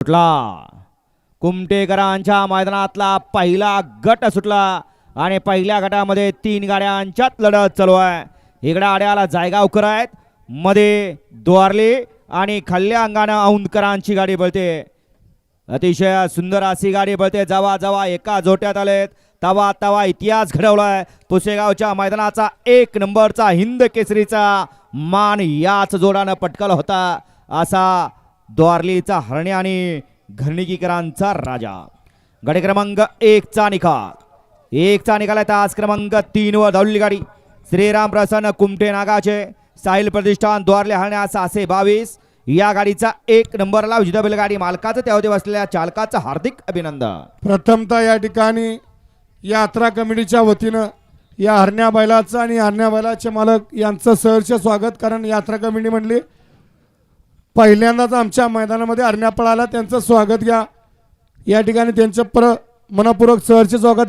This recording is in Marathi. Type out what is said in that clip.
सुटला कुमटेकरांच्या मैदानातला पहिला गट सुटला आणि पहिल्या गटामध्ये 3 गाड्यांच्यात लढत चालू आहे। इकडे आड्याला जायगावकर आहेत, मध्ये द्वारले आणि खाल्ल्या अंगाने औंधकरांची गाडी पळते। अतिशय सुंदर अशी गाडी पळते। जवा जवा एका जोट्यात आलेत तवा तवा इतिहास घडवलाय। पुसेगावच्या मैदानाचा 1 नंबरचा हिंद केसरीचा मान याच जोडानं पटकावला होता असा द्वारलीचा हरणे आणि घरणीकरांचा राजा। गाडी क्रमांक 1 चा निकाल 1 चा निकाल आहे। तास क्रमांक 3 वर धावलेली गाडी श्रीराम प्रसन्न कुमटे नागाचे साहिल प्रतिष्ठान द्वारले हरण्या 622 या गाडीचा 1 नंबरला विजेता बैलगाडी मालकाचं त्यावरती बसलेल्या चालकाचं हार्दिक अभिनंदन। प्रथमतः या ठिकाणी यात्रा कमिटीच्या वतीनं या हरण्या बैलाचं आणि हरण्या बैलाचे मालक यांचं सहर्ष स्वागत। कारण यात्रा कमिटी म्हणली पहिल्यांदाच आमच्या मैदानामध्ये हरण्या पळाला, त्यांचं स्वागत घ्या। या ठिकाणी त्यांचं मनपूर्वक सहर्ष स्वागत।